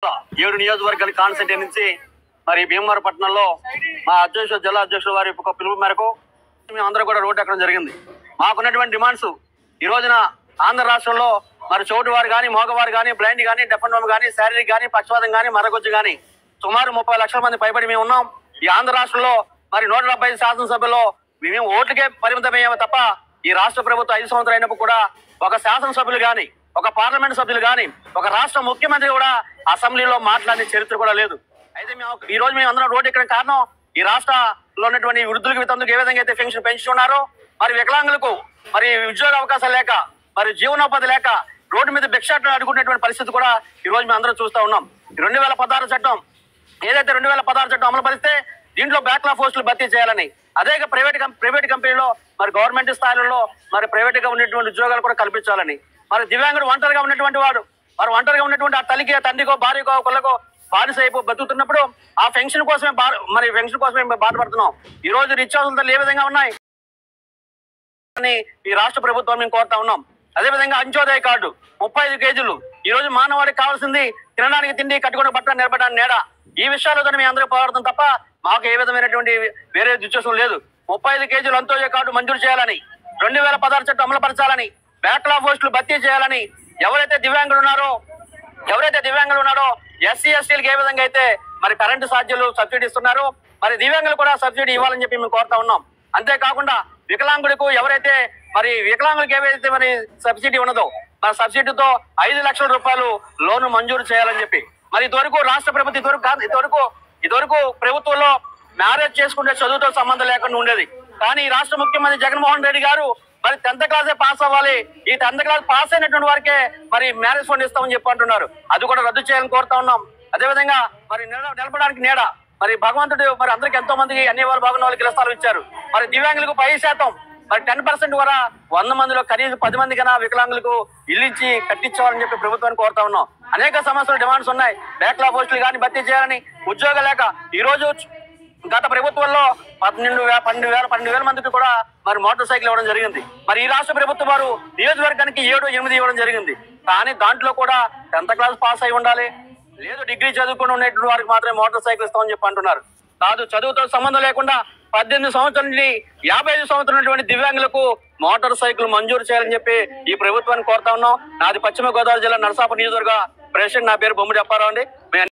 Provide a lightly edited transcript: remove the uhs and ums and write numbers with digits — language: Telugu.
7 నియోజకవర్గాల కాన్సెంట్ నుంచి మరి భీమవరపట్నంలో మా అధ్యక్షుడు జిల్లా అధ్యక్షుడు వారి ఒక పిలుపు మేరకు మేము అందరూ కూడా రోడ్డు ఎక్కడం జరిగింది. మాకున్నటువంటి డిమాండ్స్ ఈ రోజున ఆంధ్ర రాష్ట్రంలో మరి చోటు వారు కానీ, మోగవారు కానీ, బ్లైండ్ కానీ, డెఫ్ అండ్ డమ్ కానీ, శారీరక కానీ, పక్షవాతం కానీ, మరగొచ్చు కానీ సుమారు 30 లక్షల మంది పైబడి మేము ఉన్నాం. ఈ ఆంధ్ర రాష్ట్రంలో మరి 175 శాసనసభ్యుల్లో మేము ఓట్లకే పరిమితమయ్యాము తప్ప ఈ రాష్ట్ర ప్రభుత్వం 5 సంవత్సరాలు అయినప్పుడు కూడా ఒక శాసనసభ్యులు కానీ, ఒక పార్లమెంట్ సభ్యులు కానీ, ఒక రాష్ట్ర ముఖ్యమంత్రి కూడా అసెంబ్లీలో మాట్లాడిన చరిత్ర కూడా లేదు. అయితే ఈ రోజు మేము అందరం రోడ్డు ఎక్కడం కారణం ఈ రాష్ట్రంలో ఉన్నటువంటి వృద్ధులకు వితంతులకు ఏ విధంగా అయితే పెన్షన్ పెంచుతున్నారో, మరి వికలాంగులకు మరి ఉద్యోగ అవకాశాలు లేక, మరి జీవనోపాధి లేక రోడ్డు మీద భిక్షాటన అడుగుతున్నటువంటి పరిస్థితి కూడా ఈ రోజు మేము అందరం చూస్తూ ఉన్నాం. 2016 చట్టం ఏదైతే 2016 చట్టం అమలు పరిస్తే దీంట్లో బ్యాక్లాగ్ పోస్టులు భర్తీ చేయాలని, అదే ప్రైవేట్ కంపెనీలో మరి గవర్నమెంట్ స్థాయిలో మరి ప్రైవేట్ గా ఉన్నటువంటి ఉద్యోగాలు కూడా కల్పించాలని, మరి దివ్యాంగుడు ఒంటరిగా ఉన్నటువంటి వాడు మరి ఒంటరిగా ఉన్నటువంటి ఆ తల్లికి, తండ్రికో, భార్యకో, కొల్లకో బానిస అయిపో బతుకుతున్నప్పుడు ఆ పెన్షన్ కోసమే బాధపడుతున్నాం. ఈ రోజు నిత్యావసరాలు ఏ విధంగా ఉన్నాయి ఈ రాష్ట్ర ప్రభుత్వం మేము కోరుతా ఉన్నాం. అదేవిధంగా అంత్యోదయ కార్డు 35 కేజీలు. ఈ రోజు మానవాడికి కావాల్సింది తినడానికి తిండి, కట్టుకుని బట్ట, నిలబడడానికి నీడ. ఈ విషయాలతో మేము అందరూ పోరాడుతాం తప్ప మాకు ఏ విధమైనటువంటి వేరే ఉద్దేశం లేదు. 35 కేజీలు అంత్యోదయ కార్డు మంజూరు చేయాలని, 2016 చట్టం అమలుపరచాలని, బ్యాక్లాగ్ పోస్టులు భర్తీ చేయాలని, ఎవరైతే దివ్యాంగులు ఉన్నారో ఎస్సీ ఎస్టీలకు ఏ విధంగా అయితే మరి కరెంటు ఛార్జీలు సబ్సిడీ ఇస్తున్నారో మరి దివ్యాంగులు కూడా సబ్సిడీ ఇవ్వాలని చెప్పి మేము కోరుతా ఉన్నాం. అంతేకాకుండా వికలాంగులకు ఎవరైతే మరి వికలాంగులకు ఏవైతే మరి సబ్సిడీ ఉన్నదో మరి సబ్సిడీతో 5 లక్షల రూపాయలు లోను మంజూరు చేయాలని చెప్పి మరి ఇదివరకు రాష్ట్ర ప్రభుత్వం ఇదివరకు ప్రభుత్వంలో మ్యారేజ్ చేసుకుంటే చదువుతో సంబంధం లేకుండా ఉండేది. కానీ ఈ రాష్ట్ర ముఖ్యమంత్రి జగన్మోహన్ రెడ్డి గారు మరి 10th క్లాసే పాస్ అవ్వాలి, ఈ 10th క్లాస్ పాస్ అయినటువంటి వారికే మరి మ్యారేజ్ ఫండ్ ఇస్తామని చెప్పి అంటున్నారు. అది కూడా రద్దు చేయాలని కోరుతా ఉన్నాం. అదేవిధంగా మరి నిలబడడానికి నీడ, మరి భగవంతుడు మరి అందరికి ఎంతో మందికి అన్ని వారు బాగున్న వాళ్ళకి ఇళ్ల స్థలాలు ఇచ్చారు. మరి దివ్యాంగులకు 10% మరి 10% కూడా 100 మందిలో కనీసం 10 మందికైనా వికలాంగులకు ఇల్లు ఇచ్చి కట్టించాలని చెప్పి ప్రభుత్వాన్ని కోరుతా ఉన్నాం. అనేక సమస్యలు డిమాండ్స్ ఉన్నాయి. బ్యాక్లాగ్ పోస్టులు కానీ భర్తీ చేయాలని, ఉద్యోగం లేక ఈ రోజు గత ప్రభుత్వంలో 12,000 మందికి కూడా మరి మోటార్ సైకిల్ ఇవ్వడం జరిగింది. మరి ఈ రాష్ట్ర ప్రభుత్వం వారు నియోజకవర్గానికి 7-8 ఇవ్వడం జరిగింది. కానీ దాంట్లో కూడా 10th క్లాస్ పాస్ అయి ఉండాలి, లేదు డిగ్రీ చదువుకుని ఉన్నటువంటి వారికి మాత్రమే మోటార్ సైకిల్ ఇస్తామని చెప్పి అంటున్నారు. కాదు, చదువుతో సంబంధం లేకుండా 18 సంవత్సరాల నుండి 55 సంవత్సరాల ఉన్నటువంటి దివ్యాంగులకు మోటార్ సైకిల్ మంజూరు చేయాలని చెప్పి ఈ ప్రభుత్వాన్ని కోరుతా ఉన్నాం. నాది పశ్చిమ గోదావరి జిల్లా నరసాపురం నియోజకవర్గ ప్రెసిడెంట్, నా పేరు బొమ్మిడి అప్పారావు అండి.